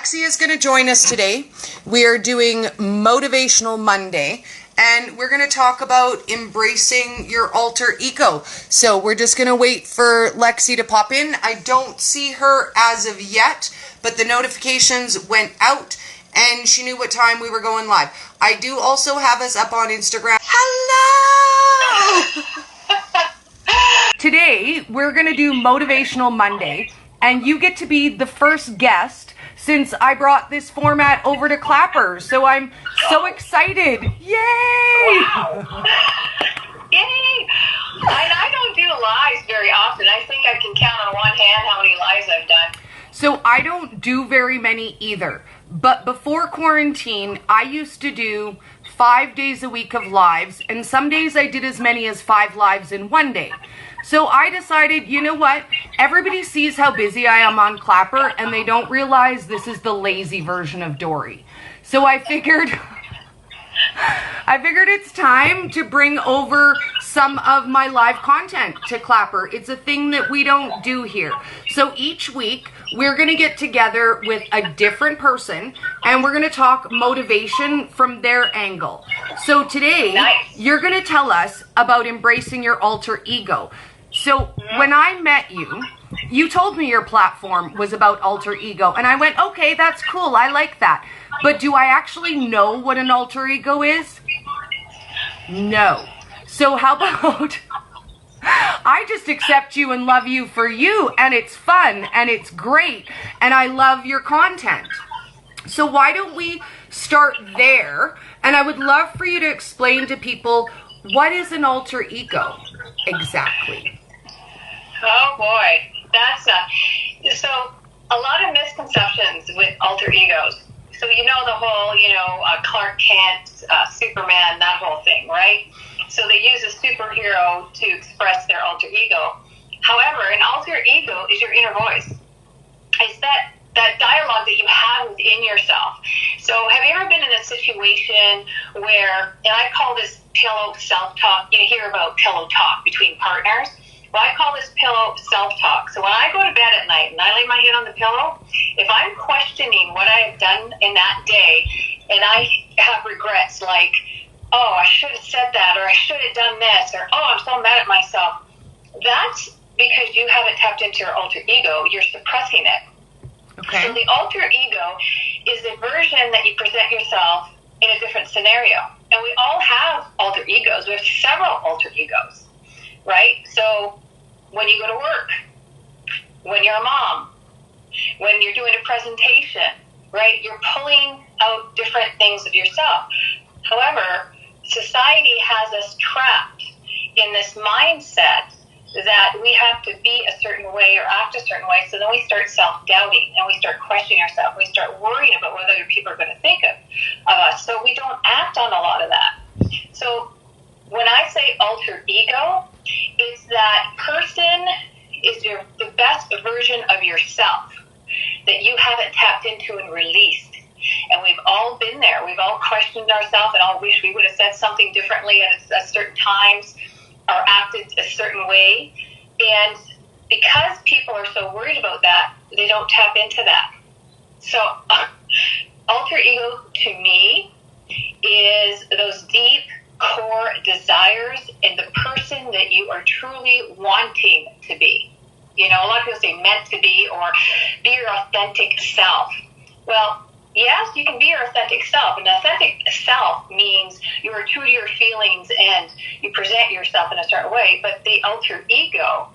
Lexi is going to join us today. We are doing Motivational Monday, and we're going to talk about embracing your alter ego. So we're just going to wait for Lexi to pop in. I don't see her as of yet, but the notifications went out and she knew what time we were going live. I do also have us up on Instagram. Hello! Today, we're going to do Motivational Monday, and you get to be the first guest since I brought this format over to Clapper. So I'm so excited. Yay! Wow. Yay! I don't do lives very often. I think I can count on one hand how many lives I've done. So I don't do very many either. But before quarantine, I used to do 5 days a week of lives, and some days I did as many as 5 lives in one day. So I decided, you know what? Everybody sees how busy I am on Clapper, and they don't realize this is the lazy version of Dory. So I figured it's time to bring over some of my live content to Clapper. It's a thing that we don't do here. So each week, we're going to get together with a different person, and we're going to talk motivation from their angle. So today, You're going to tell us about embracing your alter ego. So when I met you, you told me your platform was about alter ego, and I went, okay, that's cool. I like that. But do I actually know what an alter ego is? No. So how about I just accept you and love you for you, and it's fun and it's great, and I love your content. So why don't we start there? And I would love for you to explain to people, what is an alter ego exactly? Oh boy, that's so a lot of misconceptions with alter egos. So you know the whole, Clark Kent, Superman, that whole thing, right? So they use a superhero to express their alter ego. However, an alter ego is your inner voice. It's that dialogue that you have within yourself. So have you ever been in a situation where, and I call this pillow self-talk, you hear about pillow talk between partners? Well, I call this pillow self-talk. So when I go to bed at night and I lay my head on the pillow, if I'm questioning what I have done in that day and I have regrets like, oh, I should have said that, or I should have done this, or oh, I'm so mad at myself, that's because you haven't tapped into your alter ego. You're suppressing it. Okay. So the alter ego is the version that you present yourself in a different scenario. And we all have alter egos. We have several alter egos, right? So when you go to work, when you're a mom, when you're doing a presentation, right, you're pulling out different things of yourself. However, society has us trapped in this mindset that we have to be a certain way or act a certain way, so then we start self-doubting and we start questioning ourselves. We start worrying about what other people are going to think of us, so we don't act on a lot of that. So when I say alter ego, it's that person is the best version of yourself that you haven't tapped into and released. And we've all been there. We've all questioned ourselves and all wish we would have said something differently at certain times or acted a certain way. And because people are so worried about that, they don't tap into that. So alter ego to me is those deep core desires in the person that you are truly wanting to be. A lot of people say meant to be or be your authentic self. Well, yes, you can be your authentic self. An authentic self means you are true to your feelings and you present yourself in a certain way. But the alter ego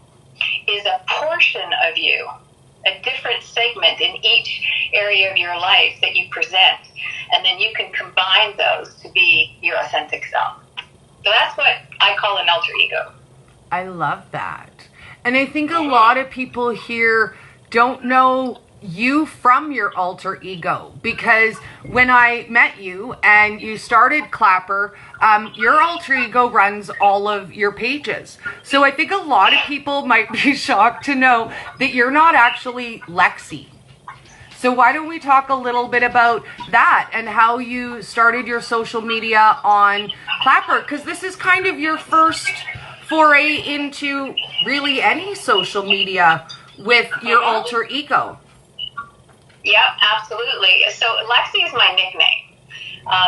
is a portion of you, a different segment in each area of your life that you present. And then you can combine those to be your authentic self. So that's what I call an alter ego. I love that. And I think a lot of people here don't know you from your alter ego, because when I met you and you started Clapper, your alter ego runs all of your pages. So I think a lot of people might be shocked to know that you're not actually Lexi. So why don't we talk a little bit about that and how you started your social media on Clapper? Because this is kind of your first foray into really any social media with your alter ego. Yep, absolutely. So Lexi is my nickname.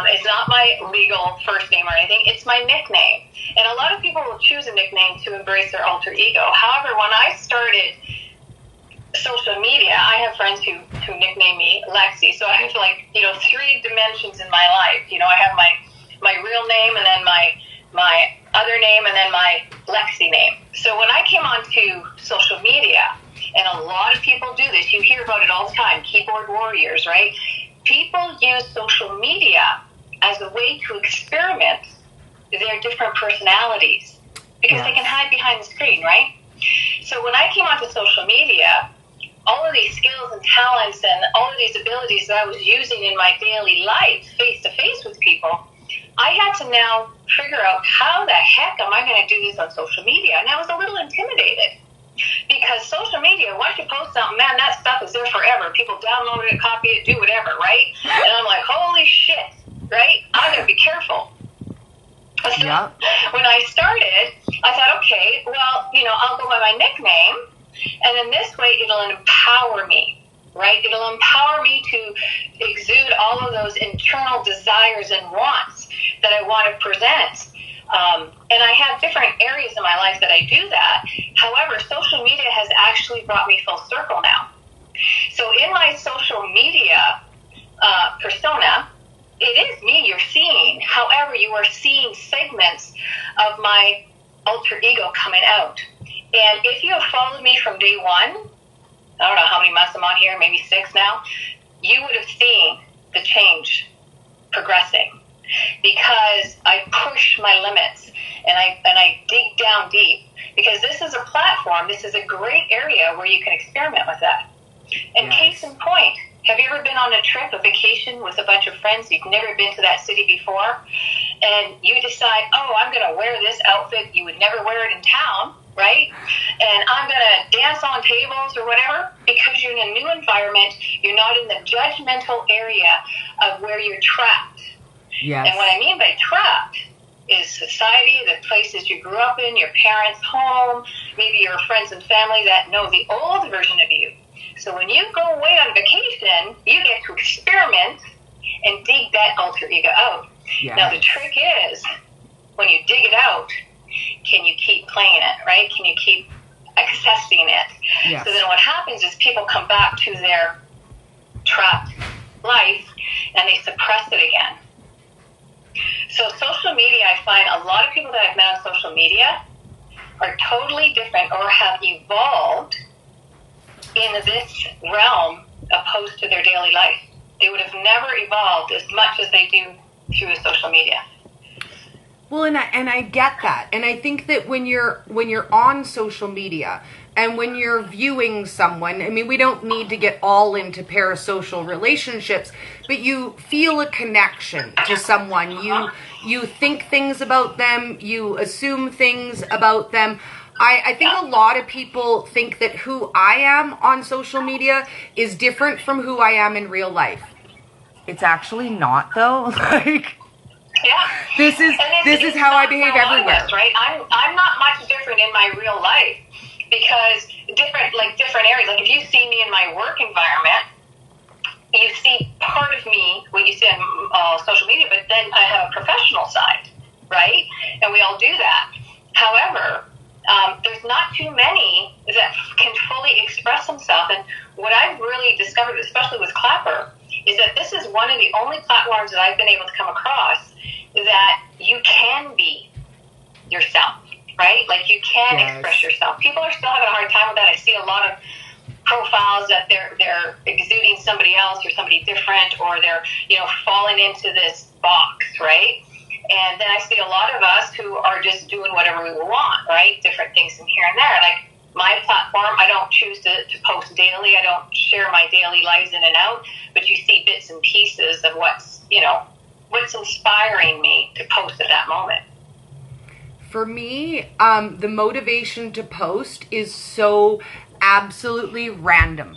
It's not my legal first name or anything. It's my nickname. And a lot of people will choose a nickname to embrace their alter ego. However, when I started social media, I have friends who nickname me Lexi. So I have like, 3 dimensions in my life. I have my real name, and then my other name, and then my Lexi name. So when I came onto social media, and a lot of people do this, you hear about it all the time, keyboard warriors, right? People use social media as a way to experiment their different personalities because they can hide behind the screen, right? So when I came onto social media, all of these skills and talents and all of these abilities that I was using in my daily life, face-to-face with people, I had to now figure out how the heck am I going to do this on social media? And I was a little intimidated because social media, once you post something, man, that stuff is there forever. People download it, copy it, do whatever, right? And I'm like, holy shit, right? I'm going to be careful. So when I started, I thought, okay, well, I'll go by my nickname, and then this way it'll empower me, right? It'll empower me to exude all of those internal desires and wants that I want to present. And I have different areas in my life that I do that. However, social media has actually brought me full circle now. So in my social media persona, it is me you're seeing. However, you are seeing segments of my alter ego coming out. And if you have followed me from day one, I don't know how many months I'm on here, maybe 6 now, you would have seen the change progressing because I push my limits and I dig down deep because this is a platform, this is a great area where you can experiment with that. And case in point, have you ever been on a trip, a vacation with a bunch of friends? You've never been to that city before, and you decide, oh, I'm going to wear this outfit. You would never wear it in town, right? And I'm going to dance on tables or whatever because you're in a new environment. You're not in the judgmental area of where you're trapped. Yes. And what I mean by trapped is society, the places you grew up in, your parents' home, maybe your friends and family that know the old version of you. So when you go away on vacation, you get to experiment and dig that alter ego out. Yes. Now the trick is, when you dig it out, can you keep playing it, right? Can you keep accessing it? Yes. So then what happens is people come back to their trapped life and they suppress it again. So social media, I find a lot of people that I've met on social media are totally different or have evolved in this realm opposed to their daily life. They would have never evolved as much as they do through social media. Well, and I get that. And I think that when you're on social media and when you're viewing someone, I mean, we don't need to get all into parasocial relationships, but you feel a connection to someone. You think things about them, you assume things about them. I think a lot of people think that who I am on social media is different from who I am in real life. It's actually not, though. This is how I behave everywhere. Right? I'm not much different in my real life because different areas. Like if you see me in my work environment, you see part of me, what you see on social media, but then I have a professional side, right? And we all do that. However, there's not too many that can fully express themselves. And what I've really discovered, especially with Clapper, is that this is one of the only platforms that I've been able to come across that you can be yourself, right? Like you can express yourself. People are still having a hard time with that. I see a lot of profiles that they're exuding somebody else or somebody different, or they're falling into this box, right? And then I see a lot of us who are just doing whatever we want, right? Different things from here and there. Like my platform, I don't choose to post daily. I don't share my daily lives in and out, but you see bits and pieces of what's inspiring me to post at that moment. For me, the motivation to post is so absolutely random.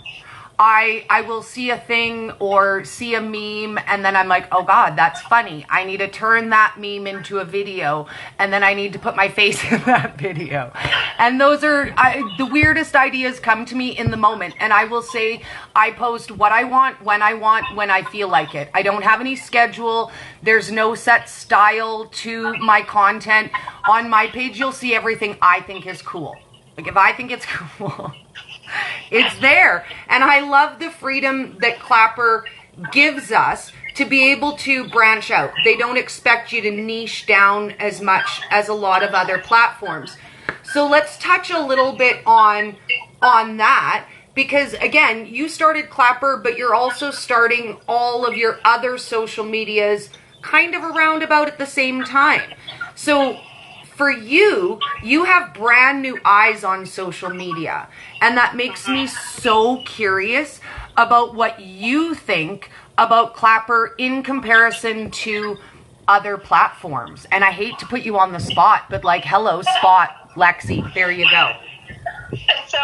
I will see a thing or see a meme, and then I'm like, oh God, that's funny. I need to turn that meme into a video, and then I need to put my face in that video. And those are the weirdest ideas come to me in the moment. And I will say, I post what I want, when I feel like it. I don't have any schedule. There's no set style to my content. On my page, you'll see everything I think is cool. Like if I think it's cool, it's there. And I love the freedom that Clapper gives us to be able to branch out. They don't expect you to niche down as much as a lot of other platforms. So let's touch a little bit on that, because again, you started Clapper, but you're also starting all of your other social medias kind of around about at the same time. So for you have brand new eyes on social media, and that makes me so curious about what you think about Clapper in comparison to other platforms. And I hate to put you on the spot, but like, hello, spot, Lexi, there you go. So,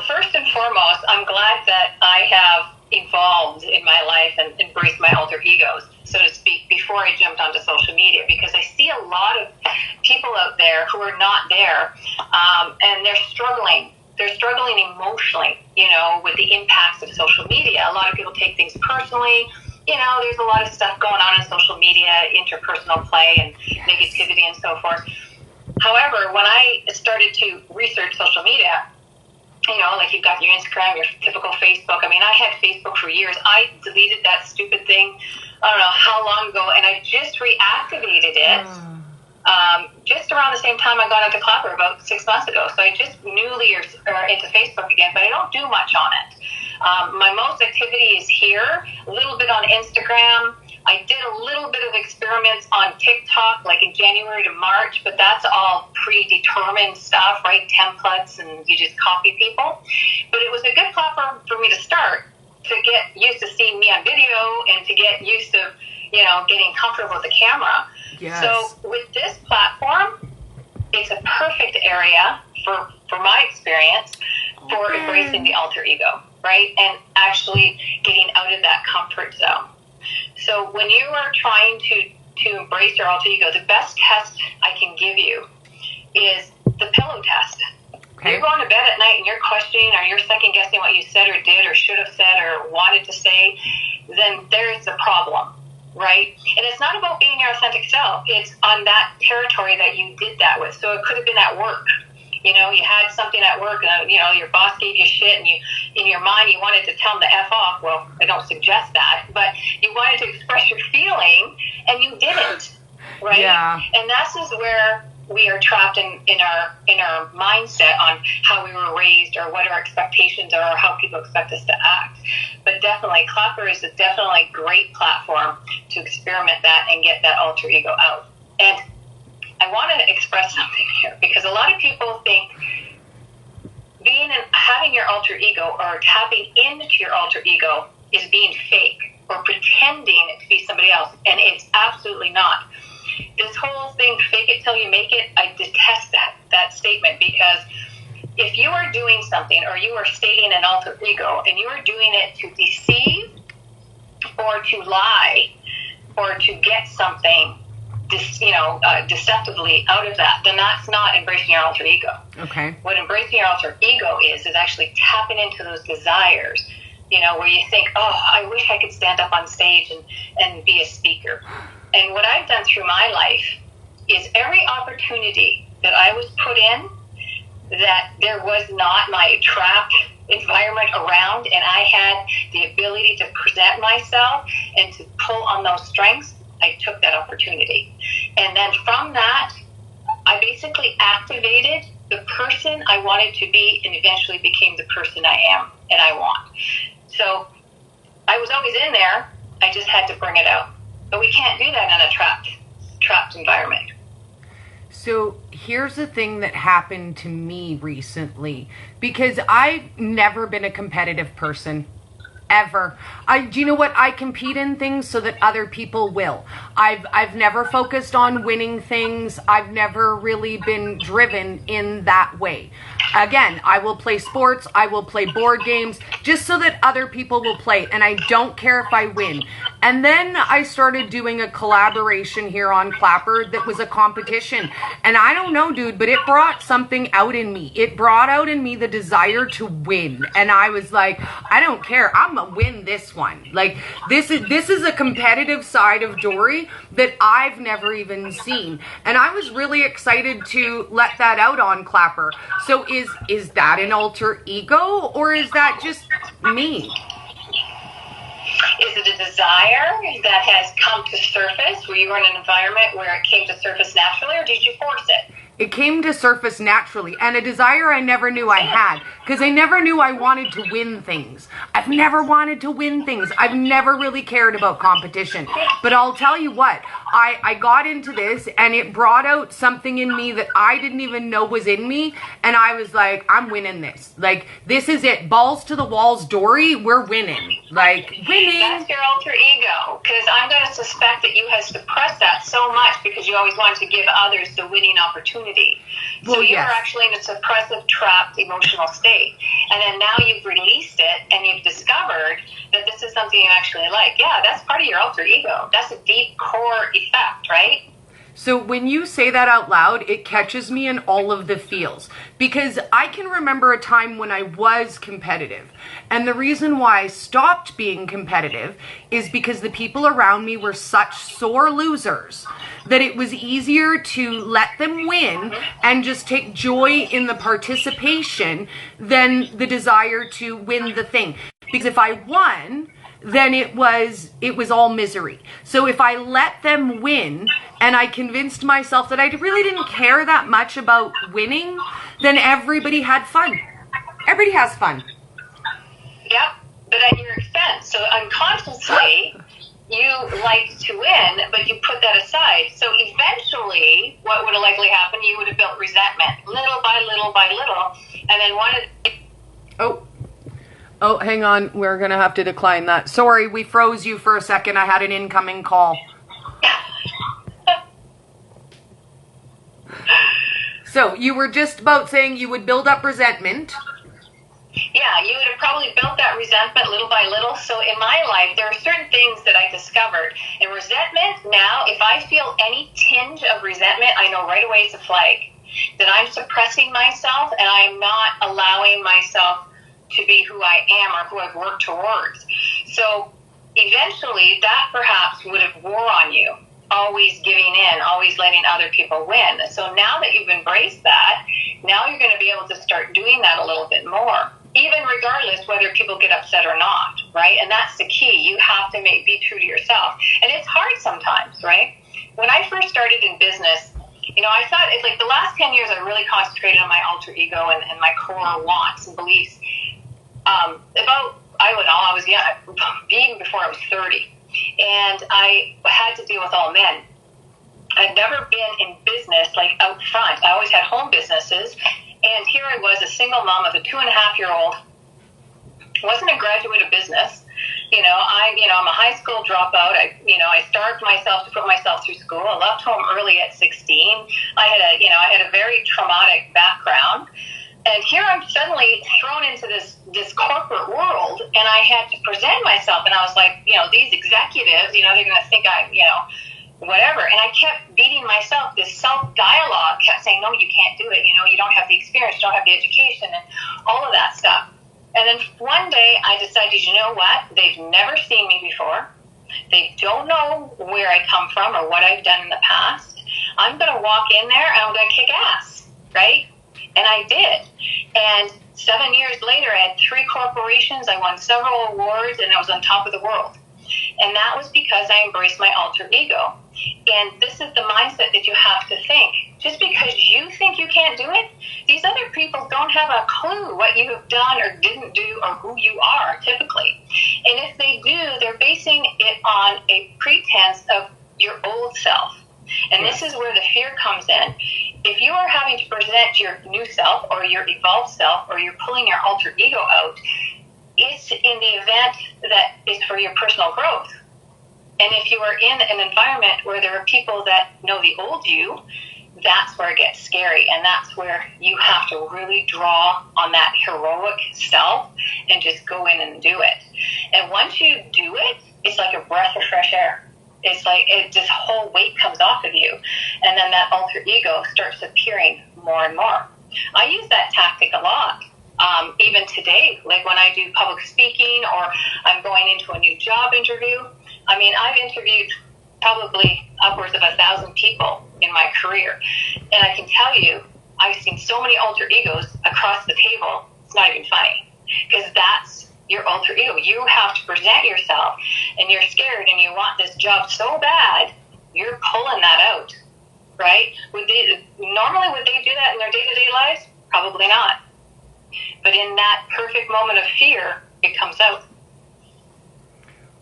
first and foremost, I'm glad that I have evolved in my life and embraced my alter egos, so to speak, before I jumped onto social media, because I see a lot of people out there who are not there, and they're struggling. They're struggling emotionally, with the impacts of social media. A lot of people take things personally. There's a lot of stuff going on in social media, interpersonal play and negativity and so forth. However, when I started to research social media, like you've got your Instagram, your typical Facebook. I mean, I had Facebook for years. I deleted that stupid thing, I don't know how long ago, and I just reactivated it just around the same time I got into Clapper, about 6 months ago. So I just newly are into Facebook again, but I don't do much on it. My most activity is here, a little bit on Instagram. I did a little bit of experiments on TikTok, like in January to March, but that's all predetermined stuff, right? Templates, and you just copy people. But it was a good platform for me to start, to get used to seeing me on video and to get used to, getting comfortable with the camera. Yes. So with this platform, it's a perfect area for my experience for embracing the alter ego, right? And actually getting out of that comfort zone. So when you are trying to embrace your alter ego, the best test I can give you is the pillow test. Okay. You're going to bed at night and you're questioning or you're second guessing what you said or did or should have said or wanted to say, then there's a problem, right? And it's not about being your authentic self. It's on that territory that you did that with. So it could have been at work. You had something at work and, your boss gave you shit and you, in your mind, you wanted to tell them to F off. Well, I don't suggest that, but you wanted to express your feeling and you didn't, right? Yeah. And this is where we are trapped in our mindset on how we were raised or what our expectations are or how people expect us to act. But definitely, Clapper is a definitely great platform to experiment that and get that alter ego out. And I want to express something here, because a lot of people think having your alter ego or tapping into your alter ego is being fake or pretending to be somebody else, and it's absolutely not. This whole thing, fake it till you make it, I detest that statement, because if you are doing something or you are stating an alter ego and you are doing it to deceive or to lie or to get something deceptively out of that, then that's not embracing your alter ego. Okay. What embracing your alter ego is actually tapping into those desires, where you think, oh, I wish I could stand up on stage and be a speaker. And what I've done through my life is every opportunity that I was put in, that there was not my trapped environment around, and I had the ability to present myself and to pull on those strengths, I took that opportunity. And then from that, I basically activated the person I wanted to be and eventually became the person I am and I want. So I was always in there. I just had to bring it out. But we can't do that in a trapped environment. So here's the thing that happened to me recently, because I've never been a competitive person. Ever. Do you know what? I compete in things so that other people will. I've never focused on winning things. I've never really been driven in that way. Again, I will play sports, I will play board games, just so that other people will play, and I don't care if I win. And then I started doing a collaboration here on Clapper that was a competition. And I don't know, dude, but it brought something out in me. It brought out in me the desire to win. And I was like, I don't care, I'm gonna win this one. Like, this is a competitive side of Dory that I've never even seen. And I was really excited to let that out on Clapper. So is that an alter ego, or is that just me? Is it a desire that has come to surface? Were you in an environment where it came to surface naturally, or did you force it? It came to surface naturally, and a desire I never knew I had, because I never knew I wanted to win things. I've never wanted to win things. I've never really cared about competition. But I'll tell you what, I got into this, and it brought out something in me that I didn't even know was in me, and I was like, I'm winning this. Like, this is it. Balls to the walls, Dory, we're winning. Like, winning. That's your alter ego, because I'm going to suspect that you have suppressed that so much because you always wanted to give others the winning opportunity. So Well, you yes. are actually in a suppressive, trapped emotional state. And then now you've released it and you've discovered that this is something you actually like. Yeah, that's part of your alter ego. That's a deep core effect, right? So when you say that out loud, it catches me in all of the feels, because I can remember a time when I was competitive. And the reason why I stopped being competitive is because the people around me were such sore losers that it was easier to let them win and just take joy in the participation than the desire to win the thing. Because if I won, then it was all misery. So if I let them win and I convinced myself that I really didn't care that much about winning, then everybody had fun. Everybody has fun. Yep, but at your expense. So unconsciously, you like to win, but you put that aside. So eventually, what would have likely happened, you would have built resentment, little by little by little, and then wanted... Oh, hang on. We're going to have to decline that. Sorry, we froze you for a second. I had an incoming call. So you were just about saying you would build up resentment. Yeah, you would have probably built that resentment little by little. So in my life, there are certain things that I discovered. And resentment, now, if I feel any tinge of resentment, I know right away it's a flag. That I'm suppressing myself and I'm not allowing myself to be who I am or who I've worked towards. So eventually that perhaps would have wore on you, always giving in, always letting other people win. So now that you've embraced that, now you're going to be able to start doing that a little bit more, even regardless whether people get upset or not, right? And that's the key. You have to be true to yourself. And it's hard sometimes, right? When I first started in business, I thought it's like the last 10 years I really concentrated on my alter ego and my core wants and beliefs. I was young, even before I was 30, and I had to deal with all men. I'd never been in business like out front. I always had home businesses, and here I was, a single mom of a 2.5-year-old. Wasn't a graduate of business. I'm a high school dropout. I starved myself to put myself through school. I left home early at 16. I had a very traumatic background. And here I'm suddenly thrown into this corporate world, and I had to present myself. And I was like, these executives, they're going to think I'm, whatever. And I kept beating myself. This self-dialogue kept saying, no, you can't do it. You don't have the experience, you don't have the education, and all of that stuff. And then one day I decided, you know what? They've never seen me before. They don't know where I come from or what I've done in the past. I'm going to walk in there and I'm going to kick ass, right? And I did. And 7 years later, I had 3 corporations. I won several awards, and I was on top of the world. And that was because I embraced my alter ego. And this is the mindset that you have to think. Just because you think you can't do it, these other people don't have a clue what you have done or didn't do or who you are, typically. And if they do, they're basing it on a pretense of your old self. And this is where the fear comes in. If you are having to present your new self or your evolved self or you're pulling your alter ego out, it's in the event that is for your personal growth. And if you are in an environment where there are people that know the old you, that's where it gets scary. And that's where you have to really draw on that heroic self and just go in and do it. And once you do it, it's like a breath of fresh air. It's like this whole weight comes off of you. And then that alter ego starts appearing more and more. I use that tactic a lot. Even today, like when I do public speaking or I'm going into a new job interview. I mean, I've interviewed probably upwards of 1,000 people in my career. And I can tell you, I've seen so many alter egos across the table, it's not even funny. Because that's your alter ego. You have to present yourself, and you're scared and you want this job so bad, you're pulling that out, right? Normally, would they do that in their day-to-day lives? Probably not. But in that perfect moment of fear, it comes out.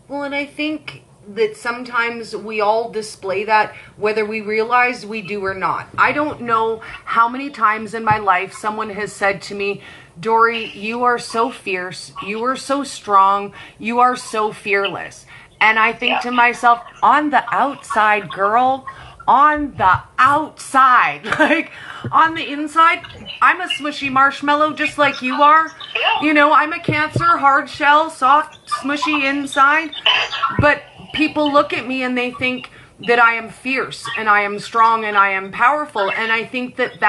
Well, and I think that sometimes we all display that whether we realize we do or not. I don't know how many times in my life someone has said to me, Dory, you are so fierce, you are so strong, you are so fearless. And I think to myself, on the outside, girl, on the outside, like on the inside, I'm a smushy marshmallow just like you are. You know, I'm a Cancer, hard shell, soft, smushy inside. But people look at me and they think that I am fierce and I am strong and I am powerful. And I think that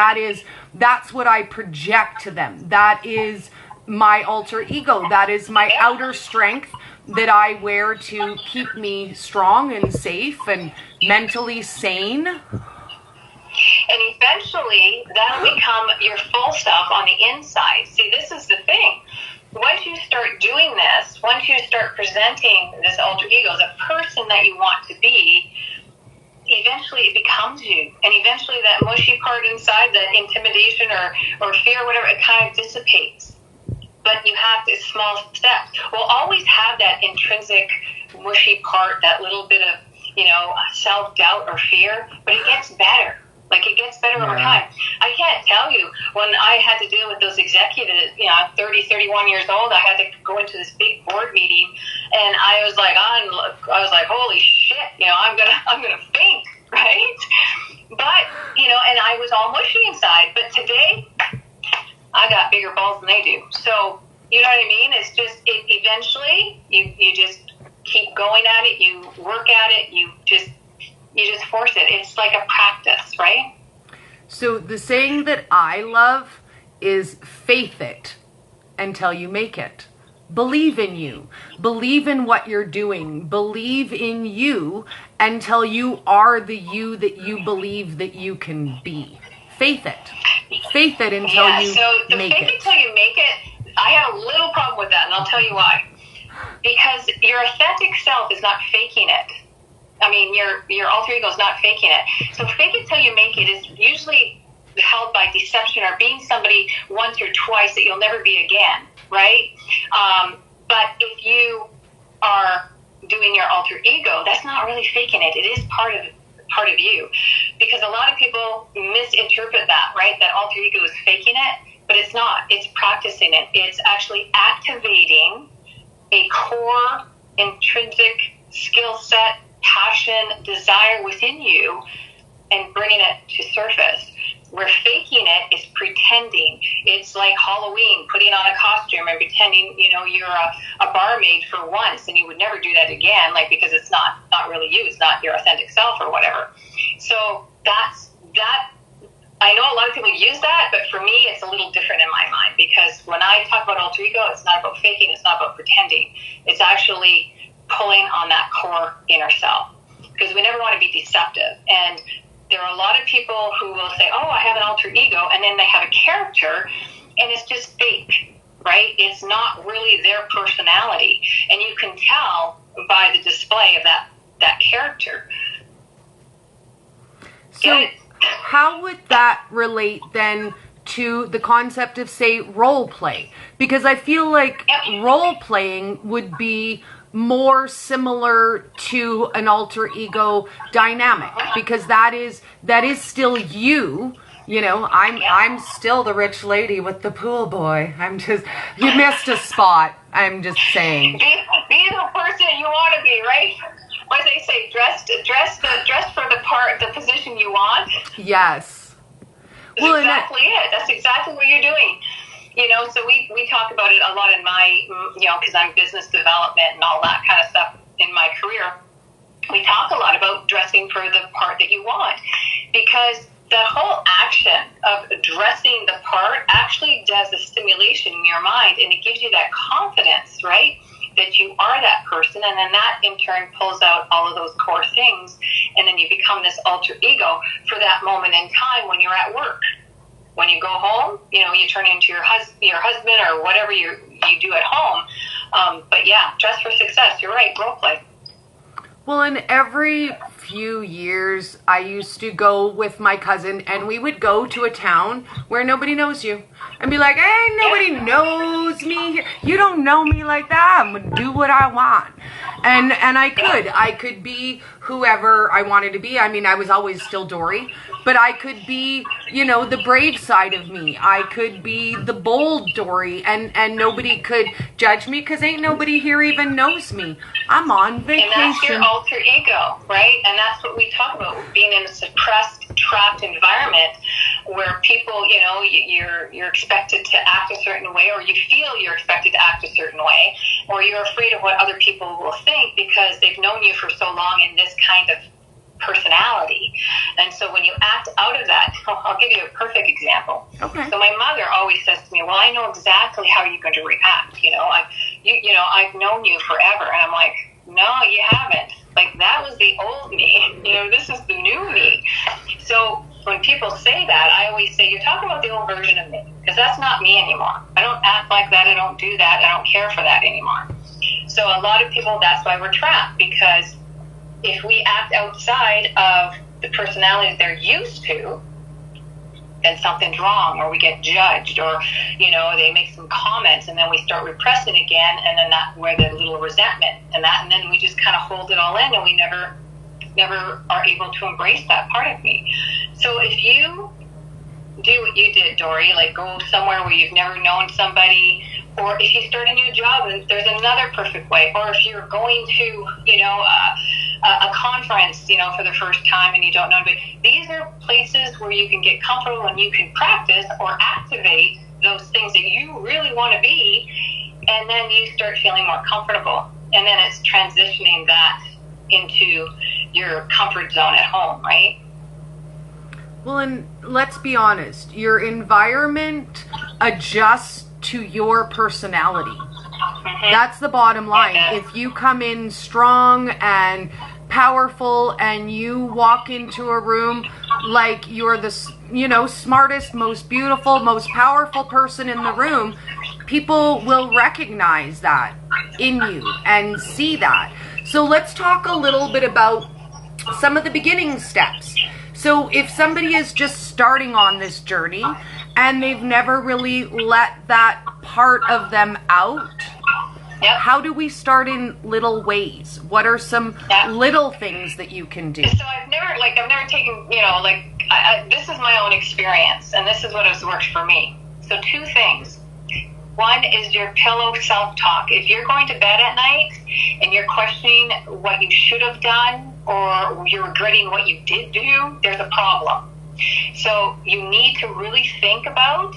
that's what I project to them. That is my alter ego. That is my outer strength that I wear to keep me strong and safe and mentally sane. And eventually, that'll become your full self on the inside. See, this is the thing. Once you start doing this, once you start presenting this alter ego as a person that you want to be, eventually it becomes you. And eventually that mushy part inside, that intimidation or fear, whatever, it kind of dissipates. But you have to, small steps. We'll always have that intrinsic mushy part, that little bit of, self-doubt or fear, but it gets better. Like, it gets better over time. I can't tell you, when I had to deal with those executives, 30, 31 years old, I had to go into this big board meeting, and I was like, holy shit, I'm gonna faint, right? But, and I was all mushy inside, but today, I got bigger balls than they do. So, you know what I mean? It's just, eventually, you just keep going at it, you work at it, you just force it. It's like a practice, right? So the saying that I love is faith it until you make it. Believe in you. Believe in what you're doing. Believe in you until you are the you that you believe that you can be. Faith it. Faith it until you make it. Faith it until you make it, I have a little problem with that, and I'll tell you why. Because your authentic self is not faking it. I mean, your alter ego is not faking it. So fake it till you make it is usually held by deception or being somebody once or twice that you'll never be again, right? But if you are doing your alter ego, that's not really faking it. It is part of you. Because a lot of people misinterpret that, right? That alter ego is faking it, but it's not. It's practicing it. It's actually activating a core intrinsic skill set, passion, desire within you and bringing it to surface. Where faking it is pretending. It's like Halloween, putting on a costume and pretending, you're a barmaid for once and you would never do that again, like, because it's not really you, it's not your authentic self or whatever. So that's that. I know a lot of people use that, but for me, it's a little different in my mind, because when I talk about alter ego, it's not about faking, it's not about pretending. It's actually pulling on that core inner self, because we never want to be deceptive. And there are a lot of people who will say, oh, I have an alter ego, and then they have a character, and it's just fake, right? It's not really their personality. And you can tell by the display of that character. So how would that relate then to the concept of, say, role play? Because I feel like role playing would be more similar to an alter ego dynamic, because that is still you. I'm still the rich lady with the pool boy. You missed a spot. I'm just saying. Be the person you want to be, right? What do they say? Dress for the part, the position you want. Yes. Well, exactly it. That's exactly what you're doing. You know, so we talk about it a lot in my, because I'm business development and all that kind of stuff in my career. We talk a lot about dressing for the part that you want, because that whole action of dressing the part actually does a stimulation in your mind, and it gives you that confidence, right, that you are that person, and then that in turn pulls out all of those core things, and then you become this alter ego for that moment in time when you're at work. When you go home, you turn into your husband or whatever you do at home. But yeah, dress for success. You're right. Role play. Well, in every few years, I used to go with my cousin, and we would go to a town where nobody knows you and be like, hey, nobody knows me. You don't know me like that. I'm going to do what I want. And I could be whoever I wanted to be. I mean, I was always still Dory, but I could be, the brave side of me. I could be the bold Dory, and nobody could judge me because ain't nobody here even knows me. I'm on vacation. And that's your alter ego, right? And that's what we talk about, being in a suppressed, trapped environment where people, you're expected to act a certain way, or you feel you're expected to act a certain way, or you're afraid of what other people will think because they've known you for so long in this kind of personality. And so when you act out of that, I'll give you a perfect example. Okay. So my mother always says to me, well, I know exactly how you're going to react. I've known you forever. And I'm like, no, you haven't. Like, that was the old me. This is the new me. So when people say that, I always say, you're talking about the old version of me, because that's not me anymore. I don't act like that. I don't do that. I don't care for that anymore. So a lot of people, that's why we're trapped, because if we act outside of the personality that they're used to, then something's wrong, or we get judged, or, they make some comments, and then we start repressing again, and then that's where the little resentment and then we just kind of hold it all in, and we never are able to embrace that part of me. So if you do what you did, Dory, like go somewhere where you've never known somebody, or if you start a new job and there's another perfect way, or if you're going to, a conference, for the first time and you don't know anybody, these are places where you can get comfortable and you can practice or activate those things that you really want to be, and then you start feeling more comfortable, and then it's transitioning that into your comfort zone at home, right? Well, and let's be honest, your environment adjusts to your personality. Mm-hmm. That's the bottom line. If you come in strong and powerful and you walk into a room like you're the, smartest, most beautiful, most powerful person in the room, people will recognize that in you and see that. So let's talk a little bit about some of the beginning steps. So if somebody is just starting on this journey and they've never really let that part of them out, how do we start in little ways? What are some little things that you can do? So I've never taken, this is my own experience, and this is what has worked for me. So two things. One is your pillow self-talk. If you're going to bed at night and you're questioning what you should have done, or you're regretting what you did do, there's a problem. So you need to really think about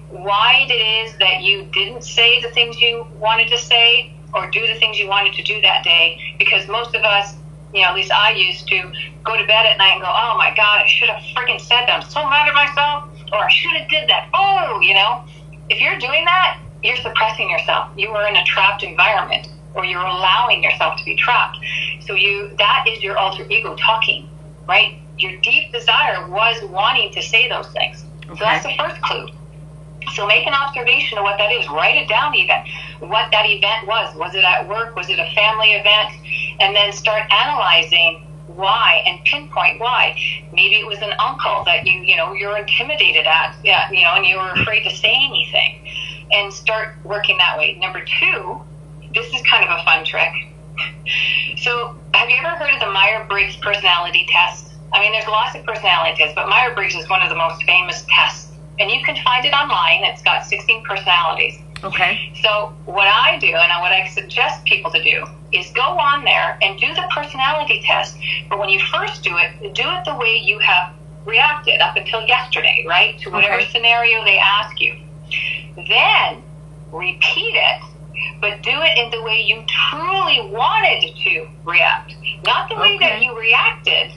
why it is that you didn't say the things you wanted to say or do the things you wanted to do that day. Because most of us, at least I used to go to bed at night and go, oh my God, I should have freaking said that. I'm so mad at myself, or I should have did that. Oh, if you're doing that, you're suppressing yourself. You are in a trapped environment, or you're allowing yourself to be trapped. So that is your alter ego talking, right? Your deep desire was wanting to say those things. Okay. So that's the first clue. So make an observation of what that is. Write it down even, what that event was. Was it at work? Was it a family event? And then start analyzing why and pinpoint why. Maybe it was an uncle that you're intimidated at, and you were afraid to say anything. And start working that way. Number two, this is kind of a fun trick. So have you ever heard of the Myers-Briggs personality test? I mean, there's lots of personality tests, but Myers-Briggs is one of the most famous tests. And you can find it online. It's got 16 personalities. Okay. So what I do, and what I suggest people to do, is go on there and do the personality test. But when you first do it the way you have reacted up until yesterday, right? To whatever scenario they ask you. Then repeat it, but do it in the way you truly wanted to react. Not the way that you reacted,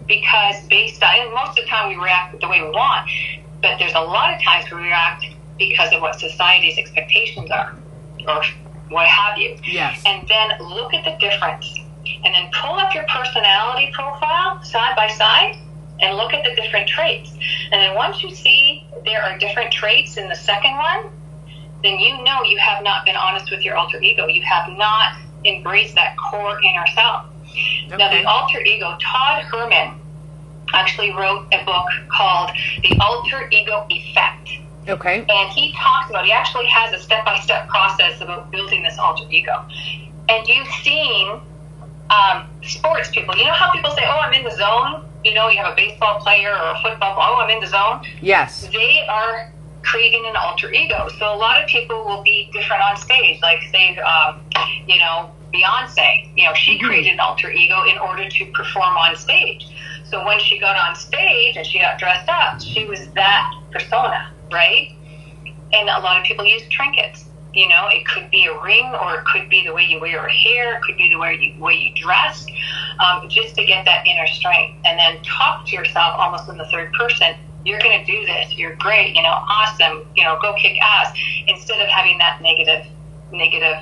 because and most of the time we react the way we want, but there's a lot of times we react because of what society's expectations are, or what have you. Yes. And then look at the difference. And then pull up your personality profile side by side and look at the different traits. And then once you see there are different traits in the second one, then you know you have not been honest with your alter ego. You have not embraced that core inner self. Okay. Now, the alter ego, Todd Herman actually wrote a book called The Alter Ego Effect. Okay. And he actually has a step-by-step process about building this alter ego. And you've seen sports people. You know how people say, oh, I'm in the zone? You know, you have a baseball player or a football, oh, I'm in the zone? Yes. They are creating an alter ego. So a lot of people will be different on stage. Like, say, Beyonce, she created an alter ego in order to perform on stage. So when she got on stage and she got dressed up, she was that persona, right? And a lot of people use trinkets. It could be a ring, or it could be the way you wear your hair, it could be the way you dress, just to get that inner strength. And then talk to yourself almost in the third person. You're going to do this. You're great. Awesome. Go kick ass, instead of having that negative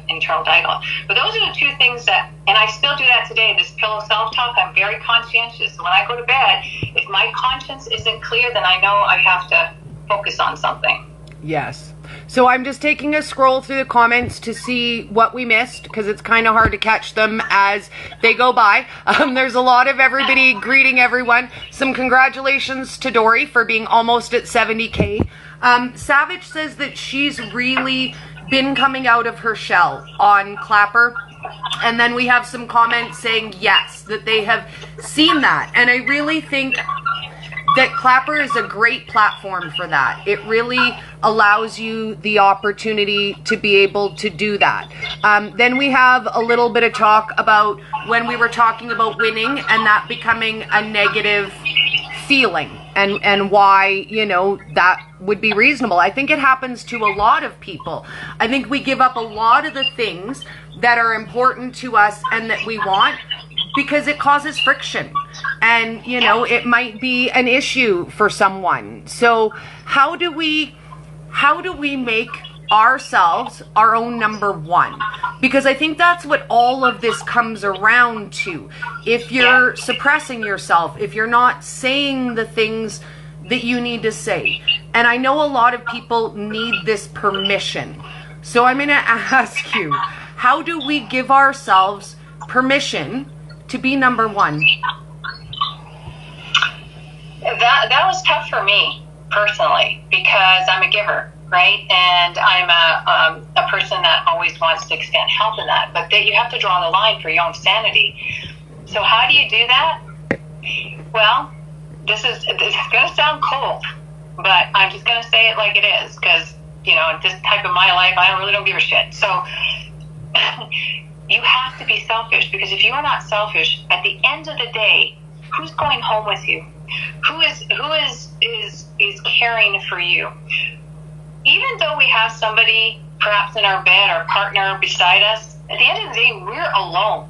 internal dialogue. But those are the two things and I still do that today. This pillow self-talk, I'm very conscientious. When I go to bed, if my conscience isn't clear, then I know I have to focus on something. Yes. So I'm just taking a scroll through the comments to see what we missed, because it's kind of hard to catch them as they go by. There's a lot of everybody greeting everyone. Some congratulations to Dory for being almost at 70K. Savage says that she's really been coming out of her shell on Clapper. And then we have some comments saying yes, that they have seen that. And I really think that Clapper is a great platform for that. It really allows you the opportunity to be able to do that. Then we have a little bit of talk about when we were talking about winning and that becoming a negative feeling, and why, that would be reasonable. I think it happens to a lot of people. I think we give up a lot of the things that are important to us and that we want because it causes friction. And, it might be an issue for someone. So how do we make ourselves our own number one? Because I think that's what all of this comes around to. If you're suppressing yourself, if you're not saying the things that you need to say. And I know a lot of people need this permission. So I'm going to ask you, how do we give ourselves permission to be number one? That was tough for me personally, because I'm a giver, right? And I'm a person that always wants to extend help in that. But you have to draw the line for your own sanity. So how do you do that? Well, it's going to sound cold, but I'm just going to say it like it is, because, this type of my life, I really don't give a shit. So you have to be selfish, because if you are not selfish, at the end of the day, who's going home with you? Who is caring for you? Even though we have somebody perhaps in our bed, our partner beside us, at the end of the day, we're alone.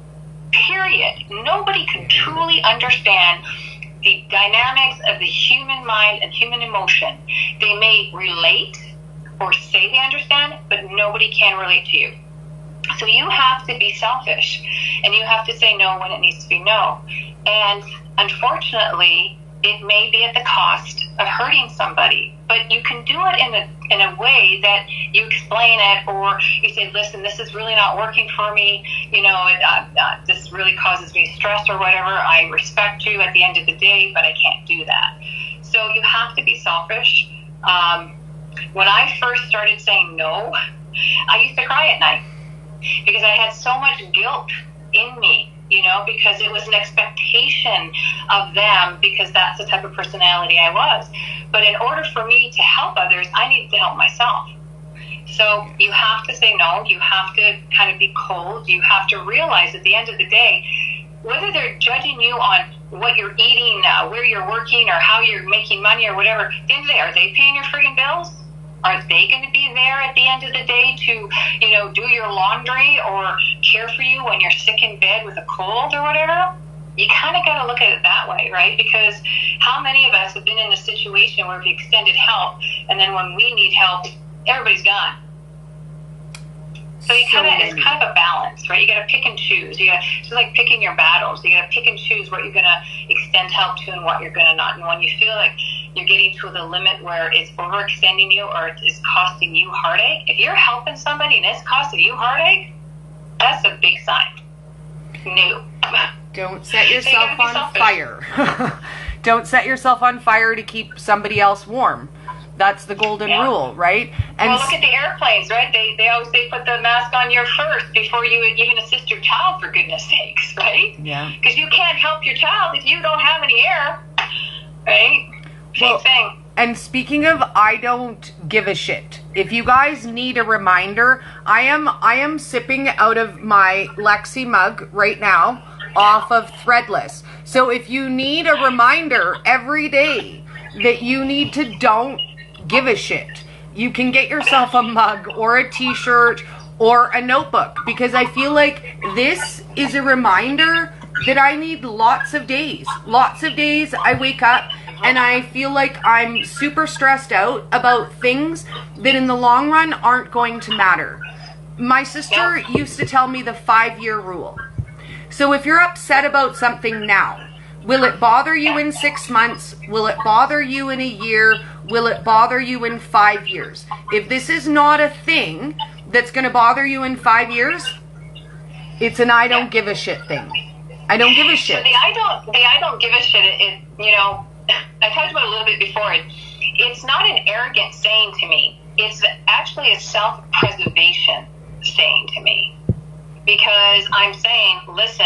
Period. Nobody can truly understand the dynamics of the human mind and human emotion. They may relate or say they understand, but nobody can relate to you. So you have to be selfish, and you have to say no when it needs to be no. And unfortunately, it may be at the cost of hurting somebody, but you can do it in a way that you explain it, or you say, listen, this is really not working for me. This really causes me stress or whatever. I respect you at the end of the day, but I can't do that. So you have to be selfish. When I first started saying no, I used to cry at night because I had so much guilt in me. Because it was an expectation of them, because that's the type of personality I was. But in order for me to help others, I needed to help myself. So you have to say no. You have to kind of be cold. You have to realize at the end of the day, whether they're judging you on what you're eating, where you're working, or how you're making money, or whatever. At the end of the day, are they paying your friggin' bills? Are they going to be there at the end of the day to, do your laundry or care for you when you're sick in bed with a cold or whatever? You kind of got to look at it that way, right? Because how many of us have been in a situation where we extended help, and then when we need help, everybody's gone. So it's kind of a balance, right? You got to pick and choose. It's like picking your battles. You got to pick and choose what you're going to extend help to and what you're going to not. And when you feel like you're getting to the limit where it's overextending you or it's costing you heartache, if you're helping somebody and it's costing you heartache, that's a big sign. No. Don't set yourself on fire. Don't set yourself on fire to keep somebody else warm. That's the golden rule, right? And well, look at the airplanes, right? They always say put the mask on you first before you even assist your child, for goodness sakes, right? Yeah. Because you can't help your child if you don't have any air, right? Same thing. And speaking of, I don't give a shit. If you guys need a reminder, I am sipping out of my Lexi mug right now off of Threadless. So if you need a reminder every day that you need to don't give a shit, you can get yourself a mug or a t-shirt or a notebook, because I feel like this is a reminder that I need lots of days. Lots of days I wake up and I feel like I'm super stressed out about things that in the long run aren't going to matter. My sister used to tell me the 5-year rule. So if you're upset about something now, will it bother you in 6 months? Will it bother you in a year? Will it bother you in 5 years? If this is not a thing that's going to bother you in 5 years, it's an I don't give a shit thing. I don't give a shit. So the I don't give a shit, I talked about it a little bit before. It's not an arrogant saying to me. It's actually a self-preservation saying to me. Because I'm saying, listen,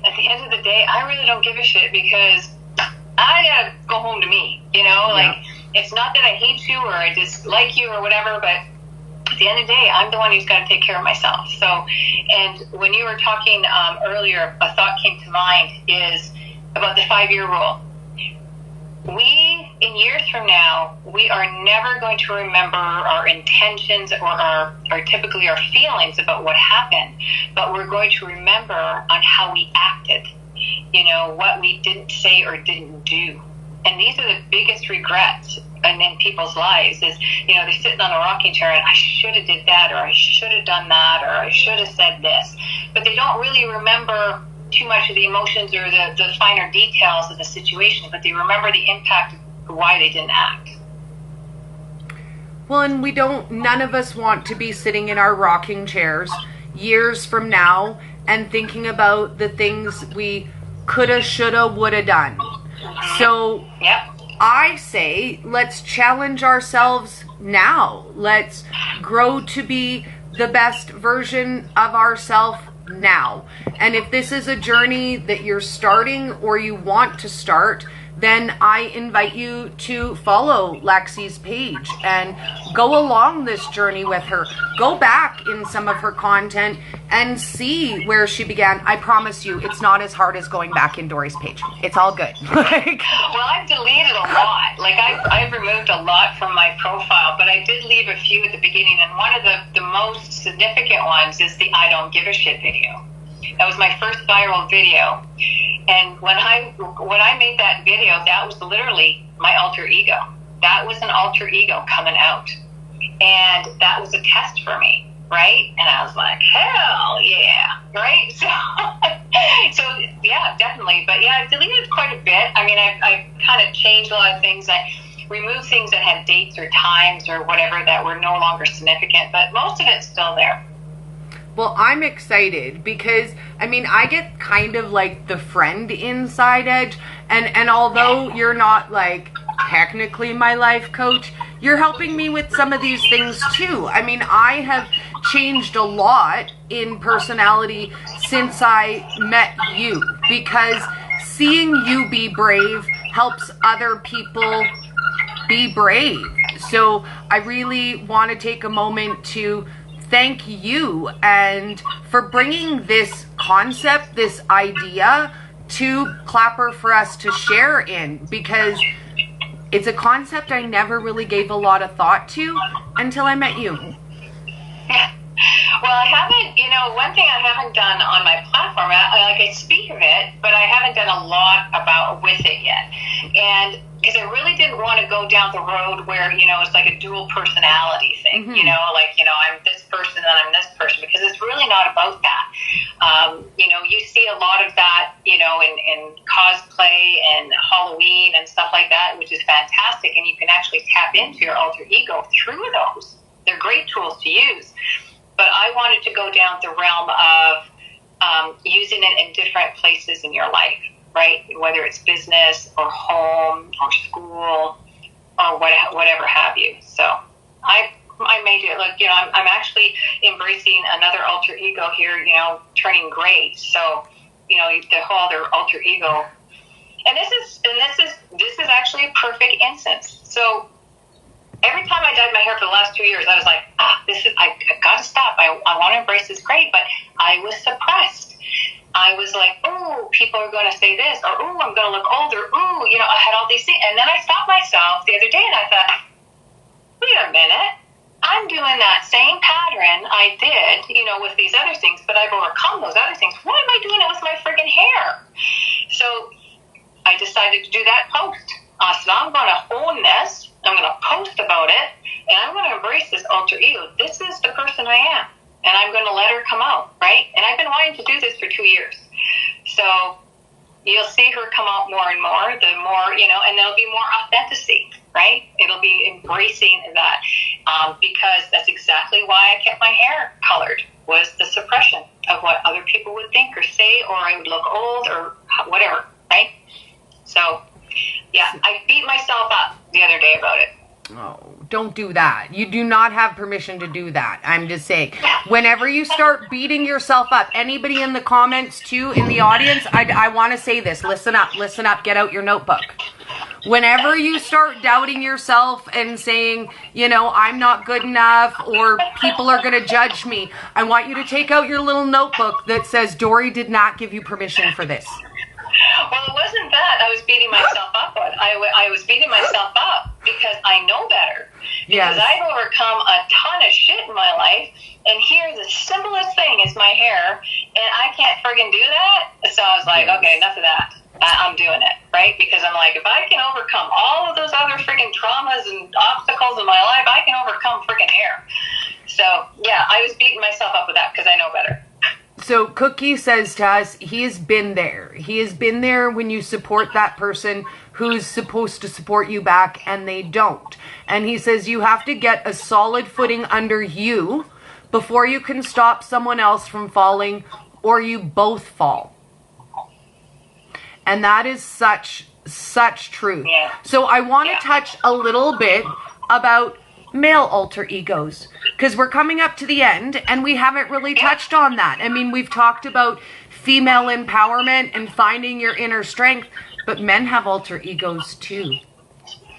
at the end of the day, I really don't give a shit, because I gotta go home to me, It's not that I hate you or I dislike you or whatever, but at the end of the day, I'm the one who's got to take care of myself. So, and when you were talking earlier, a thought came to mind is about the 5-year rule. We, in years from now, we are never going to remember our intentions or typically our feelings about what happened, but we're going to remember on how we acted, what we didn't say or didn't do. And these are the biggest regrets in people's lives is, they're sitting on a rocking chair and I should have did that, or I should have done that, or I should have said this. But they don't really remember too much of the emotions or the finer details of the situation, but they remember the impact of why they didn't act. Well, and none of us want to be sitting in our rocking chairs years from now and thinking about the things we coulda, shoulda, woulda done. So I say, let's challenge ourselves now. Let's grow to be the best version of ourselves now. And if this is a journey that you're starting or you want to start, then I invite you to follow Lexi's page and go along this journey with her. Go back in some of her content and see where she began. I promise you, it's not as hard as going back in Dory's page. It's all good. Well, I've deleted a lot. I've removed a lot from my profile, but I did leave a few at the beginning. And one of the most significant ones is the I don't give a shit video. That was my first viral video. And when I made that video, that was literally my alter ego. That was an alter ego coming out. And that was a test for me, right? And I was like, hell yeah, right? So yeah, definitely. But yeah, I've deleted quite a bit. I mean, I've kind of changed a lot of things. I removed things that had dates or times or whatever that were no longer significant, but most of it's still there. Well, I'm excited because, I get kind of like the friend inside Edge. And although you're not technically my life coach, you're helping me with some of these things too. I have changed a lot in personality since I met you, because seeing you be brave helps other people be brave. So I really want to take a moment to thank you and for bringing this concept, this idea to Clapper for us to share in, because it's a concept I never really gave a lot of thought to until I met you. Well, I haven't, one thing I haven't done on my platform, I speak of it, but I haven't done a lot with it yet. And because I really didn't want to go down the road where, it's like a dual personality thing, Mm-hmm. I'm this person and I'm this person, because it's really not about that. You see a lot of that, in cosplay and Halloween and stuff like that, which is fantastic. And you can actually tap into your alter ego through those. They're great tools to use. But I wanted to go down the realm of using it in different places in your life, right? Whether it's business or home or school or whatever have you. So I made it look, I'm actually embracing another alter ego here, turning gray. So, the whole other alter ego. And this is actually a perfect instance. So every time I dyed my hair for the last 2 years, I was like, I got to stop. I want to embrace this gray, but I was suppressed. I was like, oh, people are going to say this, or oh, I'm going to look older. Ooh, I had all these things. And then I stopped myself the other day and I thought, wait a minute. I'm doing that same pattern I did, with these other things, but I've overcome those other things. Why am I doing it with my friggin' hair? So I decided to do that post. So I'm going to own this. I'm going to post about it, and I'm going to embrace this alter ego. This is the person I am, and I'm going to let her come out, right? And I've been wanting to do this for 2 years. So you'll see her come out more and more, the more, and there'll be more authenticity, right? It'll be embracing that, because that's exactly why I kept my hair colored, was the suppression of what other people would think or say, or I would look old or whatever, right? So, yeah, I beat myself up the other day about it. Oh, don't do that. You do not have permission to do that. I'm just saying, whenever you start beating yourself up, anybody in the comments too, in the audience, I want to say this. Listen up, get out your notebook. Whenever you start doubting yourself and saying, I'm not good enough, or people are going to judge me, I want you to take out your little notebook that says, Dory did not give you permission for this. Well, it wasn't that I was beating myself up on. I was beating myself up because I know better. Because Yes. I've overcome a ton of shit in my life, and here the simplest thing is my hair, and I can't friggin' do that. So I was like, okay, enough of that. I'm doing it, right? Because I'm like, if I can overcome all of those other friggin' traumas and obstacles in my life, I can overcome friggin' hair. So, yeah, I was beating myself up with that because I know better. So Cookie says to us, he has been there. He has been there when you support that person who's supposed to support you back and they don't. And he says you have to get a solid footing under you before you can stop someone else from falling, or you both fall. And that is such truth. Yeah. So I want to touch a little bit about male alter egos, because we're coming up to the end and we haven't really touched on that. I mean, we've talked about female empowerment and finding your inner strength, but men have alter egos too.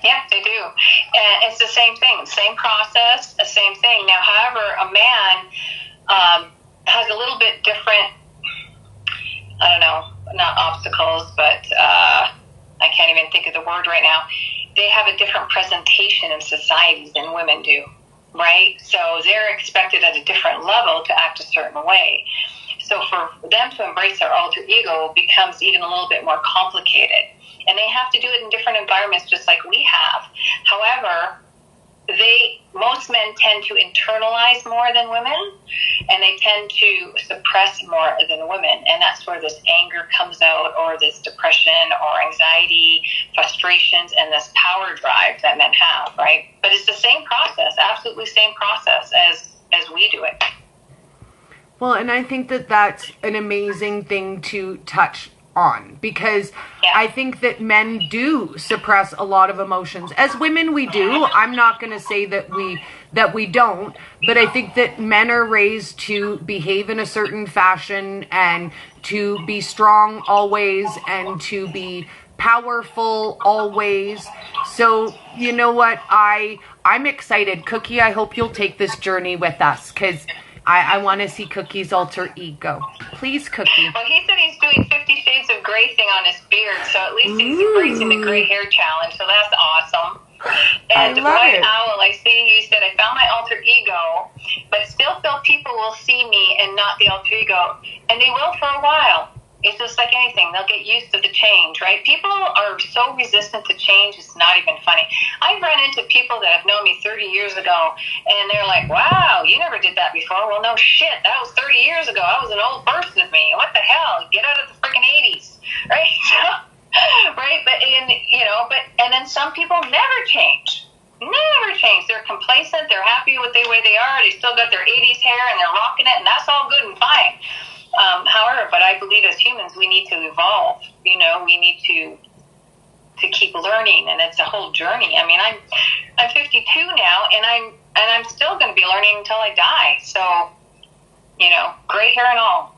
Yeah, they do. And it's the same thing, same process, the same thing. Now, however, a man has a little bit different, I don't know, not obstacles, but I can't even think of the word right now. They have a different presentation in society than women do, right? So they're expected at a different level to act a certain way. So for them to embrace their alter ego becomes even a little bit more complicated. And they have to do it in different environments just like we have. However, most men tend to internalize more than women, and they tend to suppress more than women. And that's where this anger comes out, or this depression or anxiety, frustrations, and this power drive that men have, right? But it's the same process, absolutely same process as we do it. Well, and I think that that's an amazing thing to touch on, because I think that men do suppress a lot of emotions. As women, we do. I'm not going to say that we don't, but I think that men are raised to behave in a certain fashion and to be strong always and to be powerful always. So, you know what? I'm excited. Cookie, I hope you'll take this journey with us, because I want to see Cookie's alter ego. Please, Cookie. Well, he said he's doing 50 Shades of Grey gray thing on his beard, so at least he's embracing the gray hair challenge, so that's awesome. And White Owl, I see you said, I found my alter ego, but still feel people will see me and not the alter ego. And they will for a while. It's just like anything. They'll get used to the change, right? People are so resistant to change, it's not even funny. I've run into people that have known me 30 years ago, and they're like, wow, you never did that before. Well, no shit. That was 30 years ago. I was an old person of me. What the hell? Get out of the freaking 80s, right? Right? And then some people never change. Never change. They're complacent. They're happy with the way they are. They still got their 80s hair, and they're rocking it, and that's all good and fine. However, but I believe as humans we need to evolve. We need to keep learning, and it's a whole journey. I mean, I'm 52 now, and I'm still going to be learning until I die. So, gray hair and all.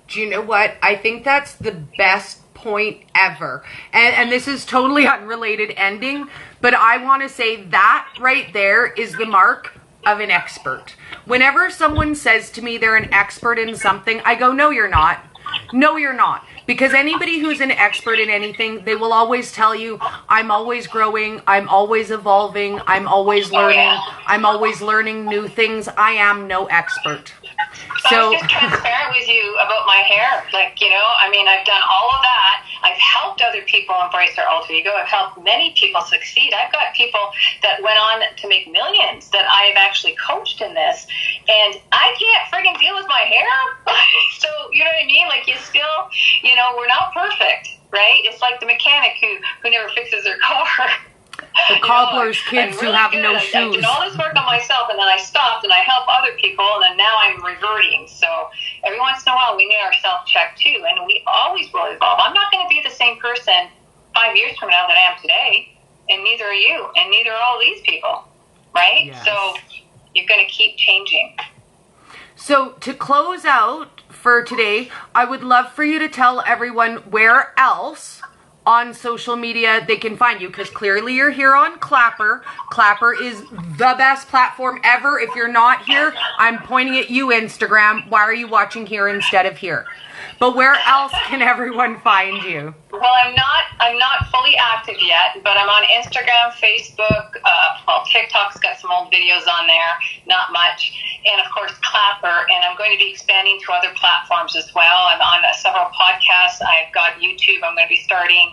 Do you know what? I think that's the best point ever. And this is totally unrelated ending, but I want to say that right there is the mark of an expert. Whenever someone says to me they're an expert in something, I go, no, you're not. No, you're not. Because anybody who's an expert in anything, they will always tell you, I'm always growing, I'm always evolving, I'm always learning, I'm always learning new things. I am no expert. So I was just transparent with you about my hair. I've done all of that. I've helped other people embrace their alter ego. I've helped many people succeed. I've got people that went on to make millions that I've actually coached in this. And I can't friggin' deal with my hair. So, you know what I mean? Like, you still, we're not perfect, right? It's like the mechanic who never fixes their car. The cobbler's kids really who have good. no I shoes. did all this work on myself, and then I stopped, and I help other people, and then now I'm reverting. So every once in a while, we need our self-check too, and we always will evolve. I'm not going to be the same person 5 years from now that I am today, and neither are you, and neither are all these people, right? Yes. So you're going to keep changing. So to close out for today, I would love for you to tell everyone where else on social media they can find you, because clearly you're here on Clapper. Clapper is the best platform ever. If you're not here, I'm pointing at you, Instagram. Why are you watching here instead of here? But where else can everyone find you? Well, I'm not fully active yet, but I'm on Instagram, Facebook. TikTok's got some old videos on there, not much, and of course Clapper. And I'm going to be expanding to other platforms as well. I'm on several podcasts. I've got YouTube. I'm going to be starting.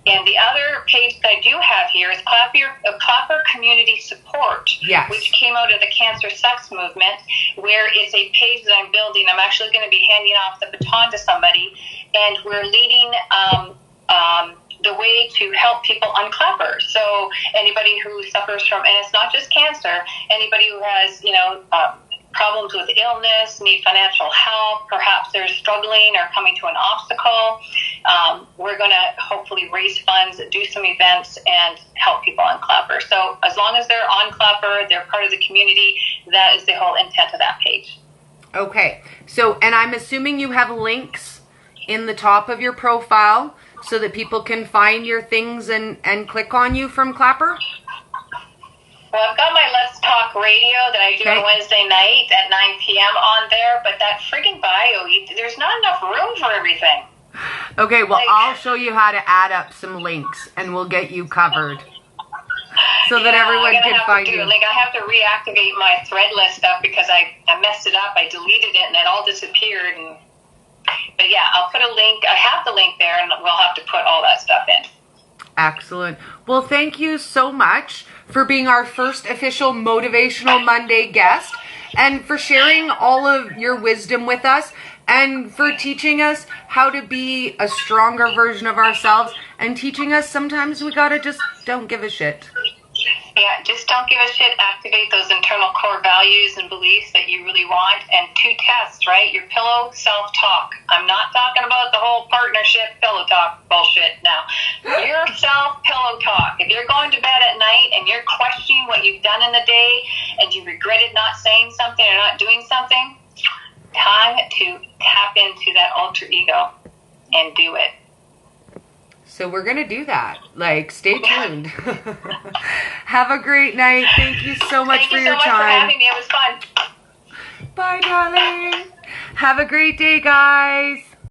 And the other page that I do have here is Clapper Community Support, yes, which came out of the cancer sex movement, where it's a page that I'm building. I'm actually going to be handing off the baton to somebody, and we're leading the way to help people on Clapper. So anybody who suffers from, and it's not just cancer, anybody who has, problems with illness, need financial help, perhaps they're struggling or coming to an obstacle, we're going to hopefully raise funds, do some events, and help people on Clapper. So as long as they're on Clapper, they're part of the community, that is the whole intent of that page. Okay. So, and I'm assuming you have links in the top of your profile so that people can find your things and click on you from Clapper? Well, I've got my Let's Talk radio that I do on Wednesday night at 9 p.m. on there, but that friggin' bio, there's not enough room for everything. Okay, well, I'll show you how to add up some links, and we'll get you covered so that everyone can find you. I have to reactivate my Threadless stuff because I messed it up. I deleted it, and it all disappeared. But yeah, I'll put a link. I have the link there, and we'll have to put all that stuff in. Excellent. Well, thank you so much for being our first official Motivational Monday guest, and for sharing all of your wisdom with us, and for teaching us how to be a stronger version of ourselves, and teaching us sometimes we gotta just don't give a shit. Yeah, just don't give a shit. Activate those internal core values and beliefs that you really want. And 2 tests, right? Your pillow self-talk. I'm not talking about the whole partnership pillow talk bullshit now. Your self-pillow talk. If you're going to bed at night and you're questioning what you've done in the day and you regretted not saying something or not doing something, time to tap into that alter ego and do it. So we're going to do that. Stay tuned. Have a great night. Thank you so much for your time. Thank you so much for having me. It was fun. Bye, darling. Have a great day, guys.